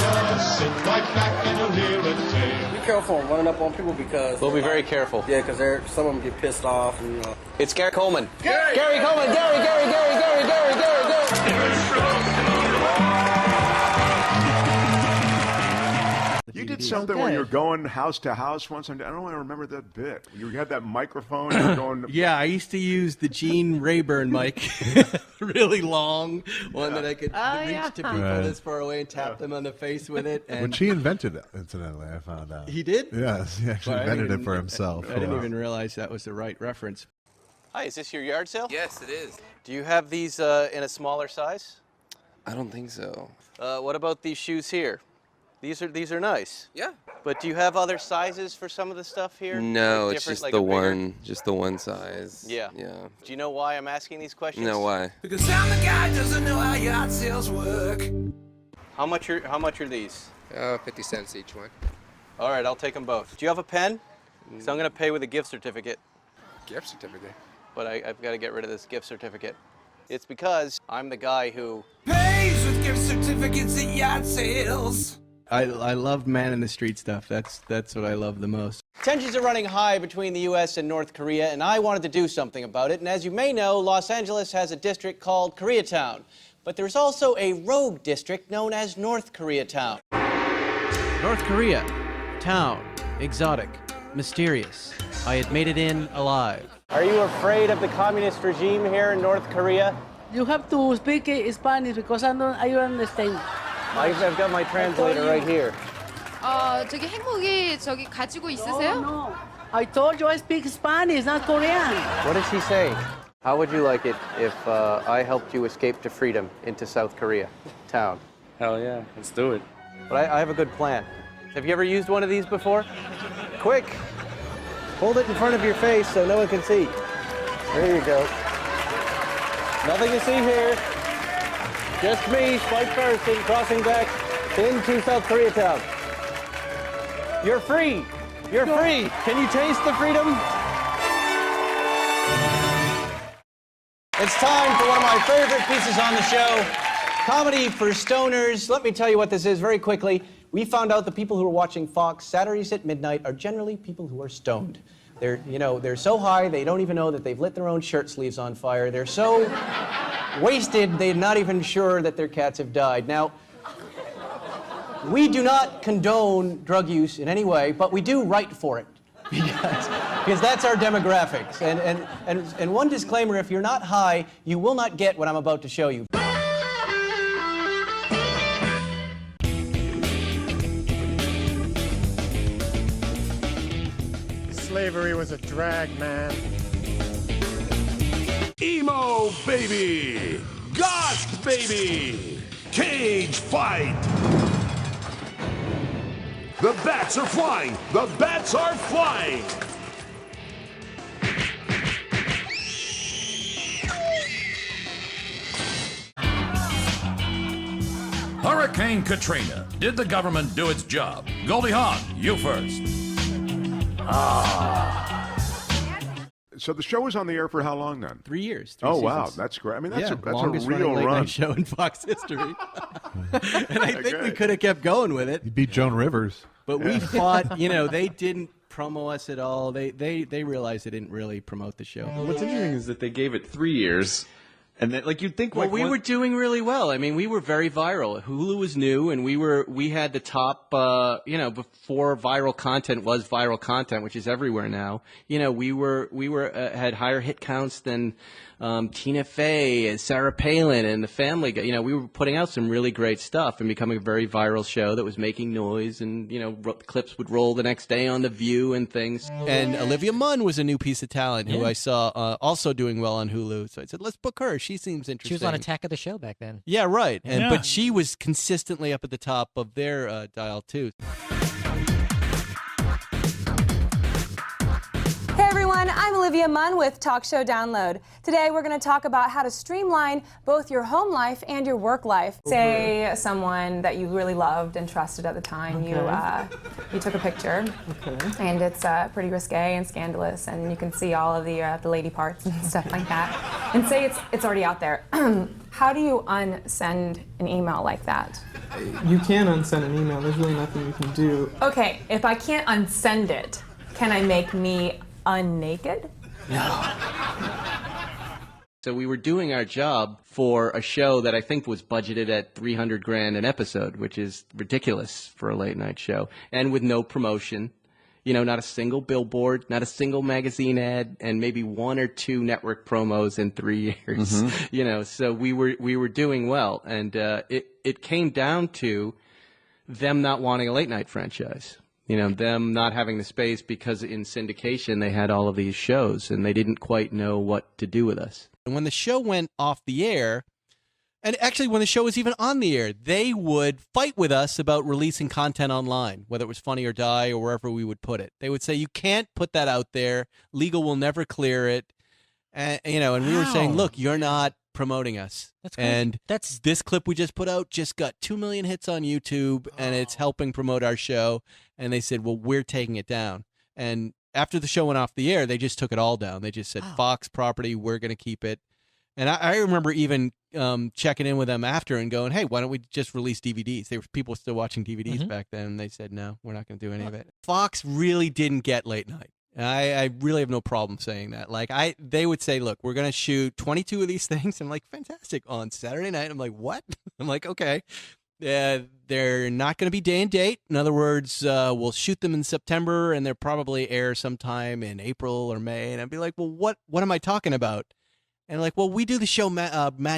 Be careful running up on people because... We'll be very careful. Yeah, because some of them get pissed off. And, It's Gary Coleman. Gary Coleman. Gary. You did something where you were going house to house once. I don't remember that bit. You had that microphone. You were going. Yeah, I used to use the Gene Rayburn mic, really long one that I could reach to people this far away and tap them on the face with it. And Which he invented, incidentally, I found out. He did? Yes, he actually invented it for himself. I didn't even realize that was the right reference. Hi, is this your yard sale? Yes, it is. Do you have these in a smaller size? I don't think so. What about these shoes here? These are nice. Yeah. But do you have other sizes for some of the stuff here? No, Like it's different, just like the a bigger- one, just the one size. Yeah. Yeah. Do you know why I'm asking these questions? No, why? Because I'm the guy who doesn't know how yard sales work. How much are these? 50 cents each one. All right, I'll take them both. Do you have a pen? Because I'm going to pay with a gift certificate. Gift certificate? But I've got to get rid of this gift certificate. It's because I'm the guy who Pays with gift certificates at yard sales. I love man in the street stuff. That's what I love the most. Tensions are running high between the U.S. and North Korea, and I wanted to do something about it. And as you may know, Los Angeles has a district called Koreatown. But there's also a rogue district known as North Koreatown. North Korea, town, exotic, mysterious. I had made it in alive. Are you afraid of the communist regime here in North Korea? You have to speak Spanish because I don't understand. I've got my translator right here. 저기 행복이 저기 가지고 있으세요? No. I told you I speak Spanish, not Korean. What is he saying? How would you like it if I helped you escape to freedom into South Korea town? Hell yeah, let's do it. But I have a good plan. Have you ever used one of these before? Quick, hold it in front of your face so no one can see. There you go. Nothing to see here. Just me, Spike Feresten, crossing back into South Koreatown. You're free. You're free. Can you taste the freedom? It's time for one of my favorite pieces on the show, Comedy for Stoners. Let me tell you what this is very quickly. We found out the people who are watching Fox Saturdays at midnight are generally people who are stoned. They're so high they don't even know that they've lit their own shirt sleeves on fire. They're so wasted they're not even sure that their cats have died. Now, we do not condone drug use in any way, but we do write for it because that's our demographics. And one disclaimer: if you're not high, you will not get what I'm about to show you. Slavery was a drag, man. Emo baby! Goth baby! Cage fight! The bats are flying! The bats are flying! Hurricane Katrina. Did the government do its job? Goldie Hawn, you first. So the show was on the air for how long then? 3 years. Oh, seasons. wow. That's great. I mean, that's a longest real running late run. night show in Fox history. And I think we could have kept going with it. You beat Joan Rivers. But we fought, they didn't promo us at all. They realized they didn't really promote the show. What's interesting is that they gave it 3 years. And then, you'd think, well, we were doing really well. I mean, we were very viral. Hulu was new, and we had the top. Before viral content was viral content, which is everywhere now. We were had higher hit counts than Tina Fey and Sarah Palin and the Family Guy. We were putting out some really great stuff and becoming a very viral show that was making noise, and clips would roll the next day on The View and things. And Olivia Munn was a new piece of talent who I saw also doing well on Hulu. So I said, let's book her. She seems interesting. She was on Attack of the Show back then. Yeah, right. But she was consistently up at the top of their dial too. Hey everyone, I'm Olivia Munn with Talkshow Download. Today we're going to talk about how to streamline both your home life and your work life. Say someone that you really loved and trusted at the time, you took a picture, and it's pretty risque and scandalous, and you can see all of the lady parts and stuff like that. And say it's already out there. How do you unsend an email like that? You can unsend an email. There's really nothing you can do. Okay, if I can't unsend it, can I make me unnaked? No. So we were doing our job for a show that I think was budgeted at $300,000 an episode, which is ridiculous for a late night show, and with no promotion. Not a single billboard, not a single magazine ad, and maybe 1 or 2 network promos in 3 years. Mm-hmm. So we were doing well, and it came down to them not wanting a late night franchise. Them not having the space because in syndication they had all of these shows and they didn't quite know what to do with us. And when the show went off the air, and actually when the show was even on the air, they would fight with us about releasing content online, whether it was Funny or Die or wherever we would put it. They would say, you can't put that out there. Legal will never clear it. And we were saying, look, you're not promoting us. That's great. And this clip we just put out just got 2 million hits on YouTube, and it's helping promote our show. And they said, well, we're taking it down. And after the show went off the air, they just took it all down. They just said, Fox property, we're going to keep it. And I remember even checking in with them after and going, hey, why don't we just release DVDs? People were still watching DVDs back then, and they said, no, we're not going to do any of it. Fox really didn't get late night. I really have no problem saying that. They would say, look, we're going to shoot 22 of these things. I'm like, fantastic. On Saturday night. I'm like, what? I'm like, okay. They're not going to be day and date. In other words, we'll shoot them in September, and they'll probably air sometime in April or May. And I'd be like, well, what am I talking about? And like, well, we do the show Mad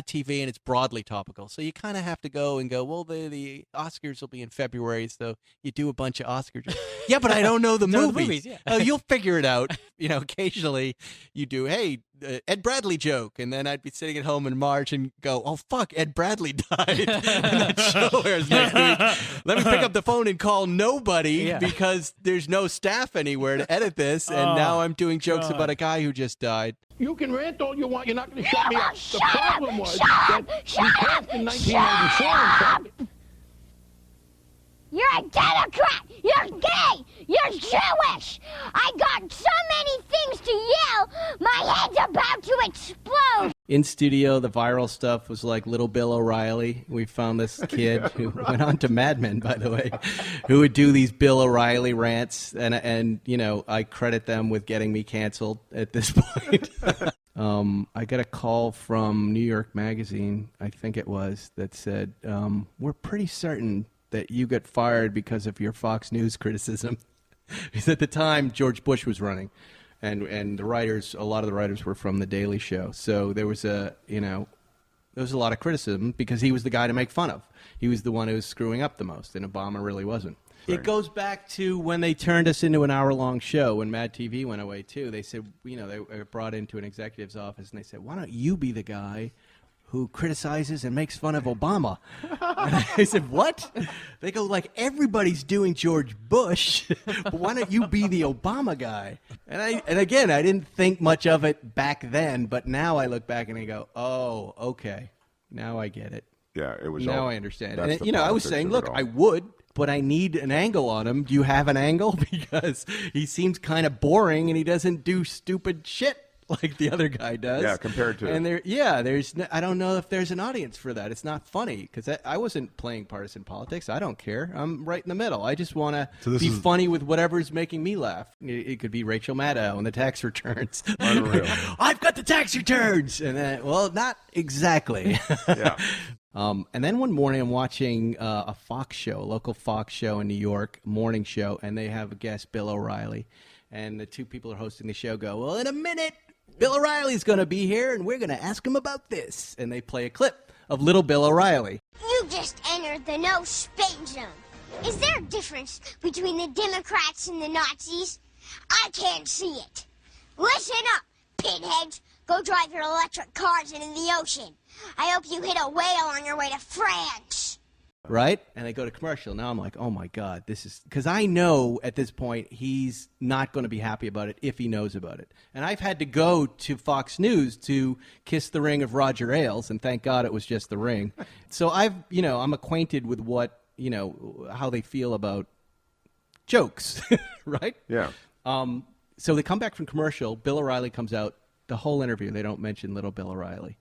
TV, and it's broadly topical. So you kind of have to go, well, the Oscars will be in February, so you do a bunch of Oscars. Yeah, but I don't know the movies. Yeah. Oh, you'll figure it out. Occasionally you do, hey, Ed Bradley joke, and then I'd be sitting at home in March and go, oh, fuck, Ed Bradley died. And that show airs next week. Let me pick up the phone and call nobody because there's no staff anywhere to edit this, and now I'm doing jokes about a guy who just died. You can rant all you want. You're not going to shut me up. The problem was that we passed in 1994. You're a Democrat. You're gay. You're Jewish. I got so many things to yell. My head's about to explode. In studio, the viral stuff was like Little Bill O'Reilly. We found this kid who went on to Mad Men, by the way, who would do these Bill O'Reilly rants, and I credit them with getting me canceled at this point. I got a call from New York Magazine, I think it was, that said, we're pretty certain that you got fired because of your Fox News criticism. Because at the time, George Bush was running. And the writers, a lot of the writers were from The Daily Show. So there was a lot of criticism because he was the guy to make fun of. He was the one who was screwing up the most, and Obama really wasn't. It goes back to when they turned us into an hour-long show, when Mad TV went away, too. They said, they were brought into an executive's office, and they said, why don't you be the guy who criticizes and makes fun of Obama? And I said, what? They go, like, everybody's doing George Bush, but why don't you be the Obama guy? And again, I didn't think much of it back then, but now I look back and I go, oh, okay, now I get it. Yeah, it was. Now I understand. And, I was saying, look, I would, but I need an angle on him. Do you have an angle? Because he seems kind of boring and he doesn't do stupid shit like the other guy does. Yeah, compared to. And I don't know if there's an audience for that. It's not funny because I wasn't playing partisan politics. I don't care. I'm right in the middle. I just want to be funny with whatever's making me laugh. It could be Rachel Maddow and the tax returns. Unreal. I've got the tax returns. And then, well, not exactly. Yeah. And then one morning I'm watching a Fox show, a local Fox show in New York, morning show, and they have a guest, Bill O'Reilly. And the two people who are hosting the show go, well, in a minute, Bill O'Reilly's going to be here, and we're going to ask him about this. And they play a clip of little Bill O'Reilly. You just entered the no spin zone. Is there a difference between the Democrats and the Nazis? I can't see it. Listen up, pinheads. Go drive your electric cars into the ocean. I hope you hit a whale on your way to France. Right? And they go to commercial. Now I'm like, oh, my God. This is because I know at this point he's not going to be happy about it if he knows about it. And I've had to go to Fox News to kiss the ring of Roger Ailes, and thank God it was just the ring. So I'm acquainted with how they feel about jokes, right? Yeah. So they come back from commercial. Bill O'Reilly comes out. The whole interview, they don't mention little Bill O'Reilly.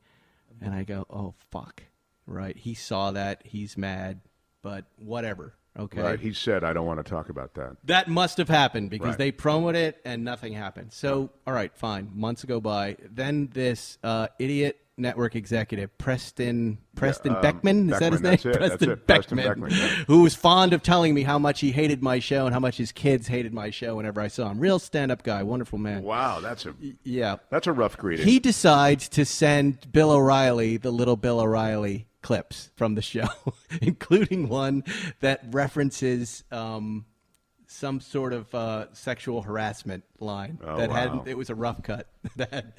And I go, oh, fuck. Right? He saw that. He's mad. But whatever. Okay? Right. He said, I don't want to talk about that. That must have happened because Right. they promoted it and nothing happened. So, all right, fine. Months go by. Then this idiot network executive, Preston Beckman, is that his name? That's it. That's it. Preston Beckman, yeah. Who was fond of telling me how much he hated my show and how much his kids hated my show whenever I saw him. Real stand-up guy, wonderful man. Wow, that's a rough greeting. He decides to send Bill O'Reilly the little Bill O'Reilly clips from the show, including one that references some sort of sexual harassment line it was a rough cut that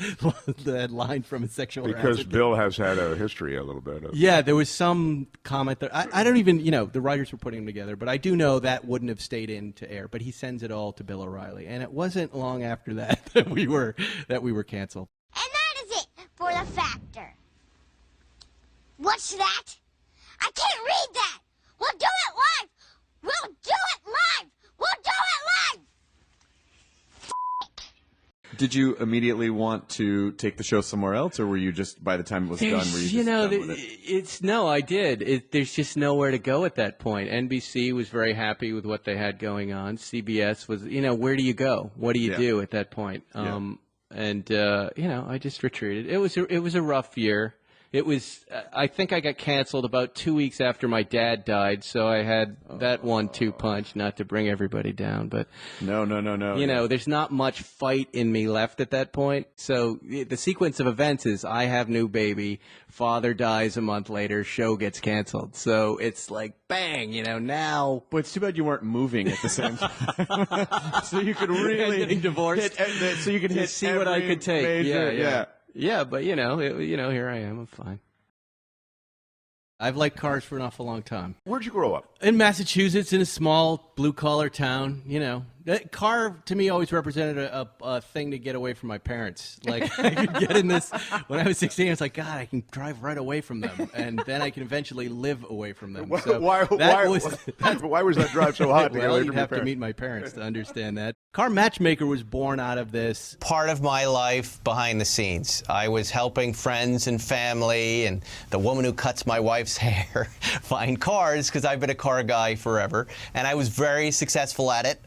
had line from a sexual harassment. Because Bill has had a history a little bit of. Yeah, there was some comment there. I don't even, the writers were putting them together, but I do know that wouldn't have stayed in to air. But he sends it all to Bill O'Reilly, and it wasn't long after that we were canceled. And that is it for the factor. What's that? I can't read that. We'll do it live. We'll do it live. We'll do it live. Did you immediately want to take the show somewhere else, or were you just, by the time it was done, were you just done with it? No, I did. There's just nowhere to go at that point. NBC was very happy with what they had going on. CBS was, where do you go? What do you do at that point? I just retreated. It was a rough year. It was. I think I got canceled about 2 weeks after my dad died, so I had that 1-2 punch, not to bring everybody down. But no. There's not much fight in me left at that point. So the sequence of events is: I have new baby, father dies a month later, show gets canceled. So it's like bang, now. But it's too bad you weren't moving at the same time, so you could really getting divorced. So you could hit see what I could take. Major, Yeah, but here I am. I'm fine. I've liked cars for an awful long time. Where'd you grow up? In Massachusetts, in a small blue-collar town. That car to me always represented a thing to get away from my parents. Like I could get in this when I was 16. I was like, God, I can drive right away from them, and then I can eventually live away from them. So why was that drive so hot? Well, you'd have to meet my parents to understand that. Car Matchmaker was born out of this. Part of my life behind the scenes. I was helping friends and family and the woman who cuts my wife's hair find cars because I've been a car guy forever, and I was very successful at it.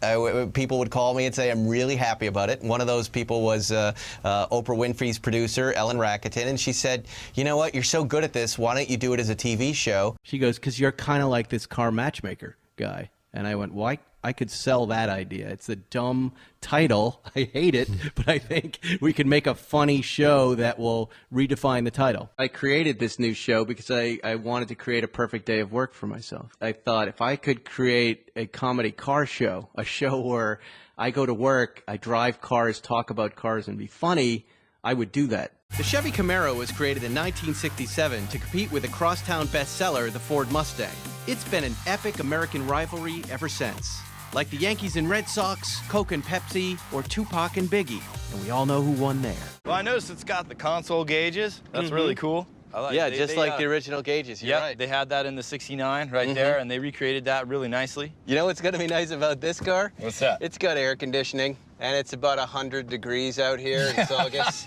People would call me and say, I'm really happy about it. One of those people was Oprah Winfrey's producer, Ellen Racketon, and she said, you know what, you're so good at this, why don't you do it as a TV show? She goes, because you're kind of like this Car Matchmaker guy. And I went, well, I could sell that idea. It's a dumb title. I hate it, but I think we can make a funny show that will redefine the title. I created this new show because I wanted to create a perfect day of work for myself. I thought if I could create a comedy car show, a show where I go to work, I drive cars, talk about cars, and be funny, I would do that. The Chevy Camaro was created in 1967 to compete with the crosstown bestseller, the Ford Mustang. It's been an epic American rivalry ever since. Like the Yankees and Red Sox, Coke and Pepsi, or Tupac and Biggie. And we all know who won there. Well, I noticed it's got the console gauges. That's really cool. Like the original gauges. You're right. They had that in the 69 right there, and they recreated that really nicely. You know what's going to be nice about this car? What's that? It's got air conditioning, and it's about 100 degrees out here in Saugus.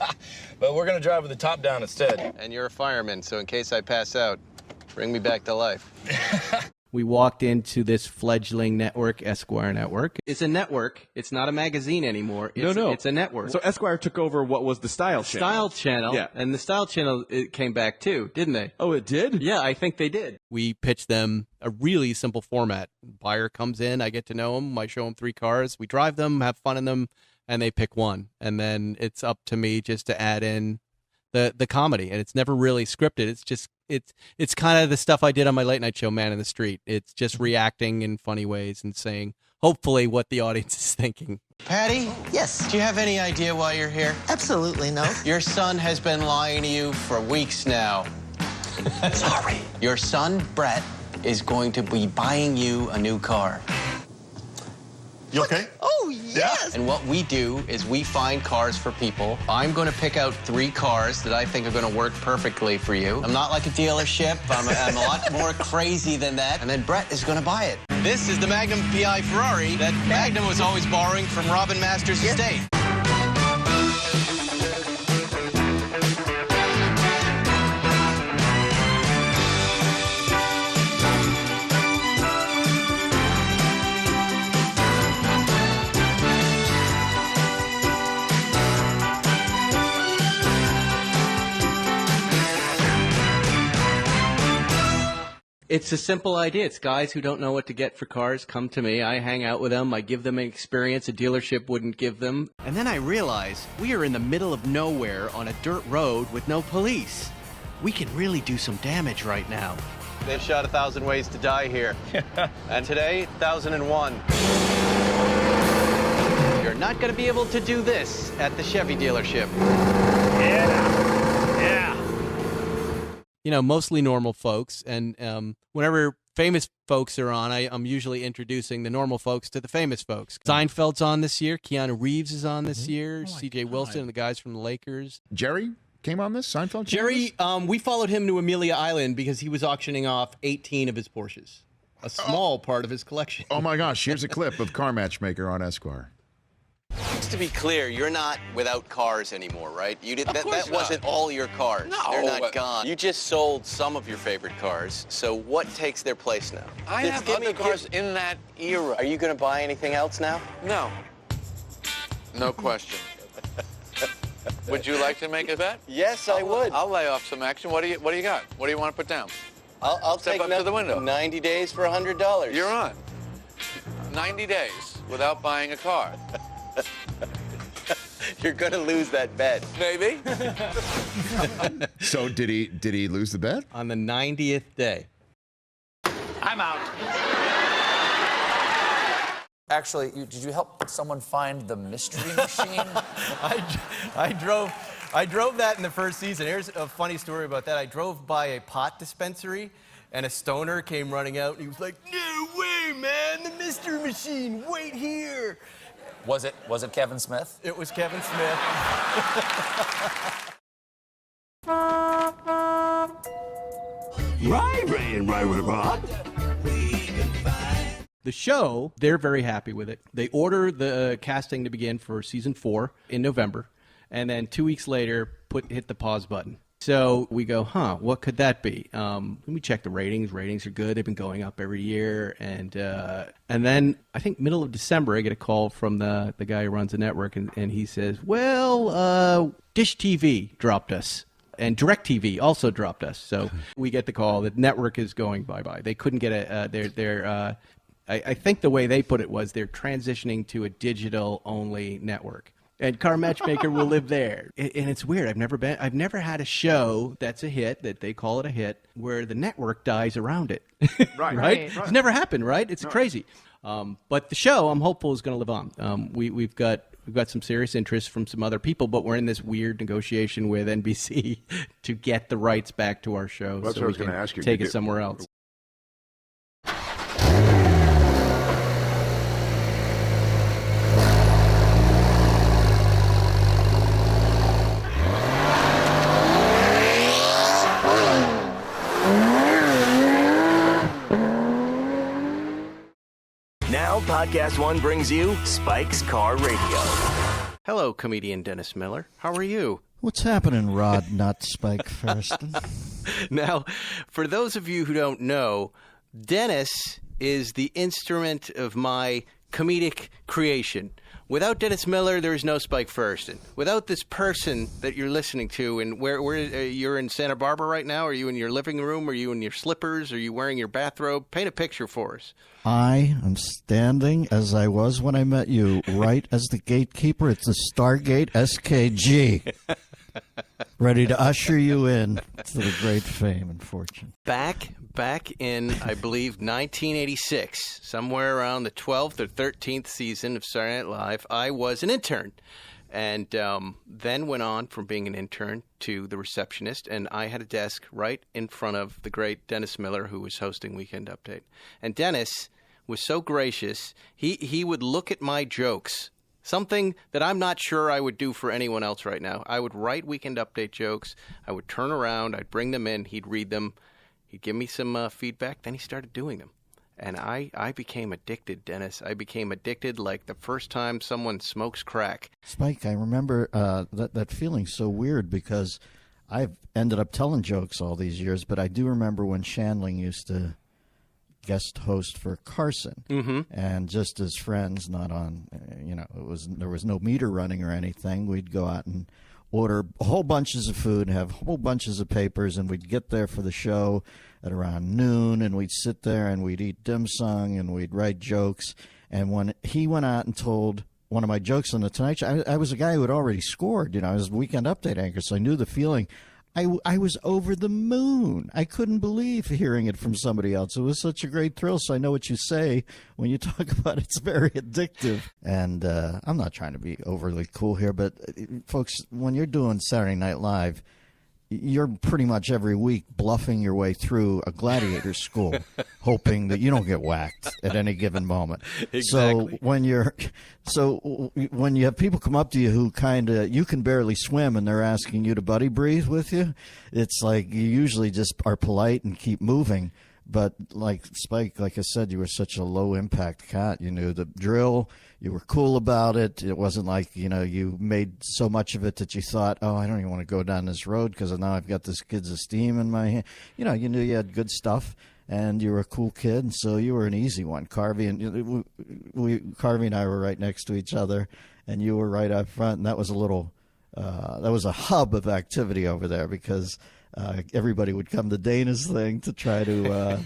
But we're going to drive with the top down instead. And you're a fireman, so in case I pass out, bring me back to life. We walked into this fledgling network, Esquire Network. It's a network. It's not a magazine anymore. It's a network. So Esquire took over what was the Style Channel. Style Channel. Yeah. And the Style Channel, it came back too, didn't they? Oh, it did? Yeah, I think they did. We pitched them a really simple format. Buyer comes in, I get to know him, I show him 3 cars, we drive them, have fun in them, and they pick one, and then it's up to me just to add in the comedy, and it's never really scripted. It's just it's kind of the stuff I did on my late night show, Man in the Street. It's just reacting in funny ways and saying, hopefully, what the audience is thinking. Patty? Yes. Do you have any idea why you're here? Absolutely no. Your son has been lying to you for weeks now. Sorry. Your son, Brett, is going to be buying you a new car. You okay? Oh, yes! And what we do is we find cars for people. I'm going to pick out 3 cars that I think are going to work perfectly for you. I'm not like a dealership. I'm a lot more crazy than that. And then Brett is going to buy it. This is the Magnum PI Ferrari that Magnum was always borrowing from Robin Masters' estate. It's a simple idea. It's guys who don't know what to get for cars come to me. I hang out with them. I give them an experience a dealership wouldn't give them. And then I realize we are in the middle of nowhere on a dirt road with no police. We can really do some damage right now. They've shot 1,000 Ways to Die here. And today, 1,001. You're not going to be able to do this at the Chevy dealership. You know, mostly normal folks, and whenever famous folks are on, I'm usually introducing the normal folks to the famous folks. Seinfeld's on this year. Keanu Reeves is on this year. C.J. Wilson and the guys from the Lakers. Jerry came on this? Seinfeld? Jerry, we followed him to Amelia Island because he was auctioning off 18 of his Porsches, a small part of his collection. Oh, my gosh. Here's a clip of Car Matchmaker on Esquire. Just to be clear, you're not without cars anymore, right? You did that wasn't all your cars. No. They're not gone. You just sold some of your favorite cars. So what takes their place now? I have other cars in that era. Are you going to buy anything else now? No. No question. Would you like to make a bet? Yes, I would. I'll lay off some action. What do you got? What do you want to put down? I'll Step take up to the window. 90 days for $100. You're on. 90 days without buying a car. You're going to lose that bet. Maybe. So did he lose the bet? On the 90th day. I'm out. Actually, did you help someone find the mystery machine? I drove that in the first season. Here's a funny story about that. I drove by a pot dispensary, and a stoner came running out, and he was like, "No way, man! The mystery machine! Wait here!" Was it Kevin Smith? It was Kevin Smith. The show, they're very happy with it. They order the casting to begin for season 4 in November, and then 2 weeks later, hit the pause button. So we go, what could that be? We check the ratings. Ratings are good. They've been going up every year. And then I think middle of December, I get a call from the guy who runs the network, and he says, well, Dish TV dropped us. And DirecTV also dropped us. So we get the call. The network is going bye-bye. They couldn't get I think the way they put it was they're transitioning to a digital-only network. And Car Matchmaker will live there. And it's weird. I've never had a show that's a hit, that they call it a hit, where the network dies around it. Right? It's never happened, right? It's crazy. But the show, I'm hopeful, is going to live on. We've got some serious interest from some other people, but we're in this weird negotiation with NBC to get the rights back to our show. That's so what I we was going to can ask you. take it somewhere else. Now, Podcast One brings you Spike's Car Radio. Hello, comedian Dennis Miller. How are you? What's happening, Rod Nut Spike Feresten? Now, for those of you who don't know, Dennis is the instrument of my comedic creation. Without Dennis Miller, there is no Spike Feresten. Without this person that you're listening to, and where you're in Santa Barbara right now? Are you in your living room? Are you in your slippers? Are you wearing your bathrobe? Paint a picture for us. I am standing, as I was when I met you, right as the gatekeeper at the Stargate SKG. Ready to usher you in to the great fame and fortune. Back in, I believe, 1986, somewhere around the 12th or 13th season of Saturday Night Live, I was an intern. And then went on from being an intern to the receptionist, and I had a desk right in front of the great Dennis Miller, who was hosting Weekend Update. And Dennis was so gracious, he would look at my jokes, something that I'm not sure I would do for anyone else right now. I would write Weekend Update jokes, I would turn around, I'd bring them in, he'd read them, he'd give me some feedback, then he started doing them. And I became addicted, Dennis. I became addicted like the first time someone smokes crack. Spike, I remember that feeling so weird because I've ended up telling jokes all these years, but I do remember when Shandling used to guest host for Carson, and just as friends, not on, there was no meter running or anything. We'd go out and order whole bunches of food, have whole bunches of papers, and we'd get there for the show at around noon, and we'd sit there and we'd eat dim sum and we'd write jokes. And when he went out and told one of my jokes on the Tonight Show, I was a guy who had already scored. I was a Weekend Update anchor, so I knew the feeling. I was over the moon. I couldn't believe hearing it from somebody else. It was such a great thrill. So I know what you say when you talk about it's very addictive. And I'm not trying to be overly cool here, but folks, when you're doing Saturday Night Live, you're pretty much every week bluffing your way through a gladiator school, hoping that you don't get whacked at any given moment. Exactly. So when you have people come up to you who you can barely swim and they're asking you to buddy breathe with you, it's like you usually just are polite and keep moving. But like Spike, like I said, you were such a low impact cat. You knew the drill. You were cool about it. It wasn't like, you made so much of it that you thought, oh, I don't even want to go down this road because now I've got this kid's esteem in my hand. You knew you had good stuff and you were a cool kid. And so you were an easy one. Carvey and I were right next to each other and you were right up front. And that was that was a hub of activity over there because everybody would come to Dana's thing to try to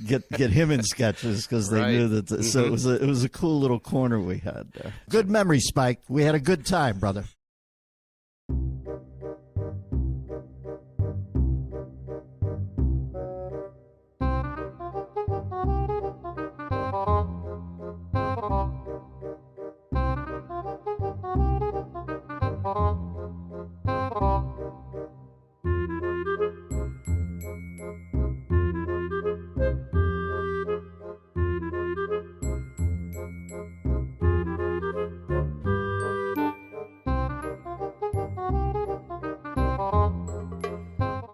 get him in sketches because they knew that. So it was a cool little corner we had there. Good memory, Spike. We had a good time, brother.